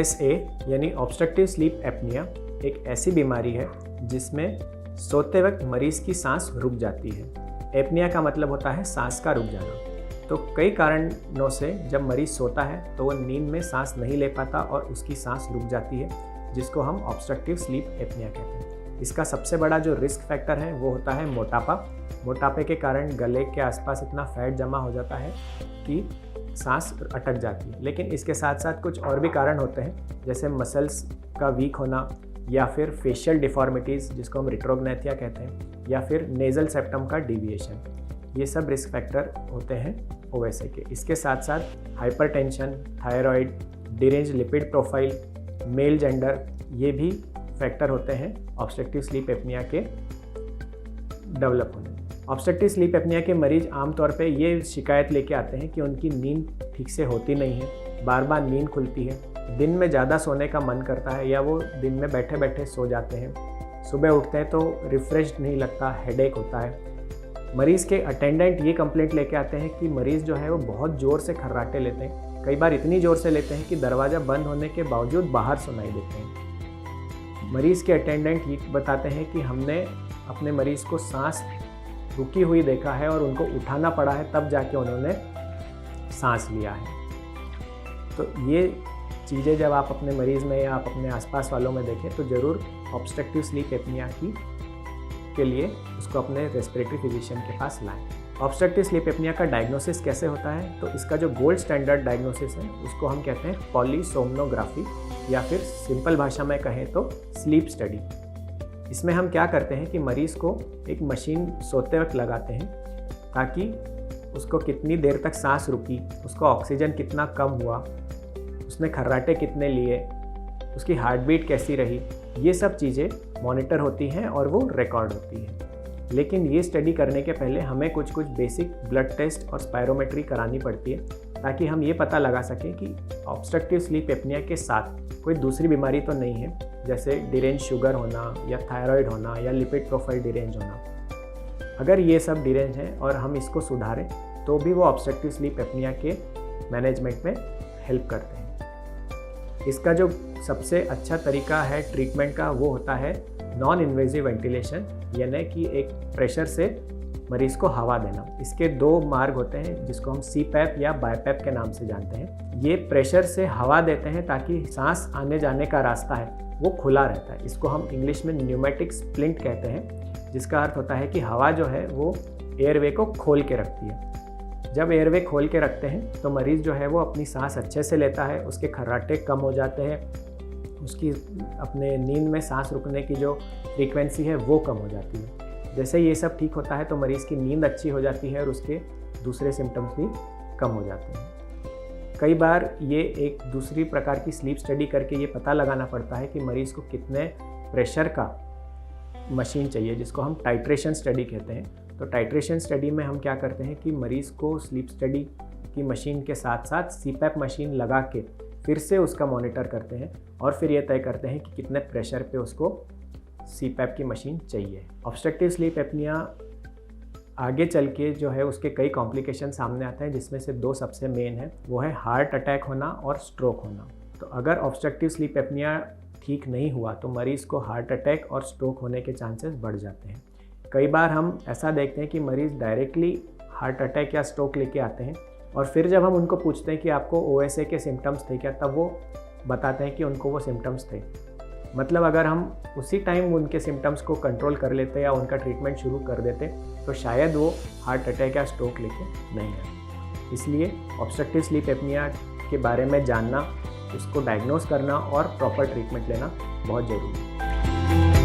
OSA यानी obstructive sleep apnoea एक ऐसी बीमारी है जिसमें सोते वक्त मरीज की सांस रुक जाती है। एपनिया का मतलब होता है सांस का रुक जाना। तो कई कारणों से जब मरीज सोता है तो वो नींद में सांस नहीं ले पाता और उसकी सांस रुक जाती है, जिसको हम ऑब्स्ट्रक्टिव स्लीप एपनिया कहते हैं। इसका सबसे बड़ा जो रिस्क फैक्टर है वो होता है मोटापा। मोटापे के कारण गले के आसपास इतना फैट जमा हो जाता है कि सांस अटक जाती है। लेकिन इसके साथ साथ कुछ और भी कारण होते हैं, जैसे मसल्स का वीक होना या फिर फेशियल डिफॉर्मिटीज़ जिसको हम रिट्रोग्नेथिया कहते हैं, या फिर नेज़ल सेप्टम का डिविएशन। ये सब रिस्क फैक्टर होते हैं OSA के। इसके साथ साथ hypertension, thyroid, derange lipid profile, male gender, ये भी फैक्टर होते हैं ऑब्स्ट्रक्टिव स्लीप एपनिया के डेवलप होने में। ऑब्स्ट्रक्टिव स्लीप एपनिया के मरीज आमतौर पे ये शिकायत लेके आते हैं कि उनकी नींद ठीक से होती नहीं है, बार बार नींद खुलती है, दिन में ज़्यादा सोने का मन करता है या वो दिन में बैठे बैठे सो जाते हैं, सुबह उठते हैं तो रिफ्रेश्ड नहीं लगता, हेडेक होता है। मरीज़ के अटेंडेंट ये कंप्लेंट लेके आते हैं कि मरीज़ जो है वो बहुत ज़ोर से खर्राटे लेते हैं, कई बार इतनी ज़ोर से लेते हैं कि दरवाज़ा बंद होने के बावजूद बाहर सुनाई देते हैं। मरीज़ के अटेंडेंट ये बताते हैं कि हमने अपने मरीज़ को सांस रुकी हुई देखा है और उनको उठाना पड़ा है, तब जाके उन्होंने सांस लिया है। तो ये चीज़ें जब आप अपने मरीज़ में या आप अपने आसपास वालों में देखें तो ज़रूर ऑब्स्ट्रक्टिव स्लीप एपनिया के लिए उसको अपने रेस्पिरेटरी फिजिशियन के पास लाएं। ऑब्स्ट्रक्टिव स्लीप एपनिया का डायग्नोसिस कैसे होता है, तो इसका जो गोल्ड स्टैंडर्ड डायग्नोसिस है उसको हम कहते हैं पॉलीसोम्नोग्राफी, या फिर सिंपल भाषा में कहें तो स्लीप स्टडी। इसमें हम क्या करते हैं कि मरीज़ को एक मशीन सोते वक्त लगाते हैं ताकि उसको कितनी देर तक सांस रुकी, उसको ऑक्सीजन कितना कम हुआ, उसने खर्राटे कितने लिए, उसकी हार्ट बीट कैसी रही, ये सब चीज़ें मॉनिटर होती हैं और वो रिकॉर्ड होती हैं। लेकिन ये स्टडी करने के पहले हमें कुछ बेसिक ब्लड टेस्ट और स्पायरोमेट्री करानी पड़ती है ताकि हम ये पता लगा सकें कि ऑब्स्ट्रक्टिव स्लीप एपनिया के साथ कोई दूसरी बीमारी तो नहीं है, जैसे डिरेंज शुगर होना या थायराइड होना या लिपिड प्रोफाइल डिरेंज होना। अगर ये सब डिरेंज हैं और हम इसको सुधारें तो भी वो ऑब्स्ट्रक्टिव स्लीप एपनिया के मैनेजमेंट में हेल्प करते हैं। इसका जो सबसे अच्छा तरीका है ट्रीटमेंट का वो होता है नॉन इन्वेजिव वेंटिलेशन, यानी कि एक प्रेशर से मरीज़ को हवा देना। इसके 2 मार्ग होते हैं जिसको हम CPAP या BiPAP के नाम से जानते हैं। ये प्रेशर से हवा देते हैं ताकि सांस आने जाने का रास्ता है वो खुला रहता है। इसको हम इंग्लिश में न्यूमेटिक स्प्लिंट कहते हैं, जिसका अर्थ होता है कि हवा जो है वो एयरवे को खोल के रखती है। जब एयरवे खोल के रखते हैं तो मरीज़ जो है वो अपनी सांस अच्छे से लेता है, उसके खर्राटे कम हो जाते हैं, उसकी अपने नींद में सांस रुकने की जो फ्रीक्वेंसी है वो कम हो जाती है। जैसे ये सब ठीक होता है तो मरीज़ की नींद अच्छी हो जाती है और उसके दूसरे सिम्टम्स भी कम हो जाते हैं। कई बार ये एक दूसरी प्रकार की स्लीप स्टडी करके ये पता लगाना पड़ता है कि मरीज़ को कितने प्रेशर का मशीन चाहिए, जिसको हम टाइट्रेशन स्टडी कहते हैं। तो टाइट्रेशन स्टडी में हम क्या करते हैं कि मरीज़ को स्लीप स्टडी की मशीन के साथ साथ CPAP मशीन लगा के फिर से उसका मॉनिटर करते हैं और फिर ये तय करते हैं कि कितने प्रेशर पे उसको CPAP की मशीन चाहिए। ऑब्स्ट्रक्टिव स्लीप एपनिया आगे चल के जो है उसके कई कॉम्प्लिकेशन सामने आते हैं, जिसमें से 2 सबसे मेन है, वो है हार्ट अटैक होना और स्ट्रोक होना। तो अगर ऑब्स्ट्रक्टिव स्लीप एपनिया ठीक नहीं हुआ तो मरीज़ को हार्ट अटैक और स्ट्रोक होने के चांसेस बढ़ जाते हैं। कई बार हम ऐसा देखते हैं कि मरीज़ डायरेक्टली हार्ट अटैक या स्ट्रोक लेके आते हैं और फिर जब हम उनको पूछते हैं कि आपको OSA के सिम्टम्स थे क्या, तब वो बताते हैं कि उनको वो सिम्टम्स थे। मतलब अगर हम उसी टाइम उनके सिम्टम्स को कंट्रोल कर लेते या उनका ट्रीटमेंट शुरू कर देते तो शायद वो हार्ट अटैक या स्ट्रोक लेके नहीं आए। इसलिए ऑब्स्ट्रक्टिव स्लीप एपनिया के बारे में जानना, उसको डायग्नोस करना और प्रॉपर ट्रीटमेंट लेना बहुत ज़रूरी है।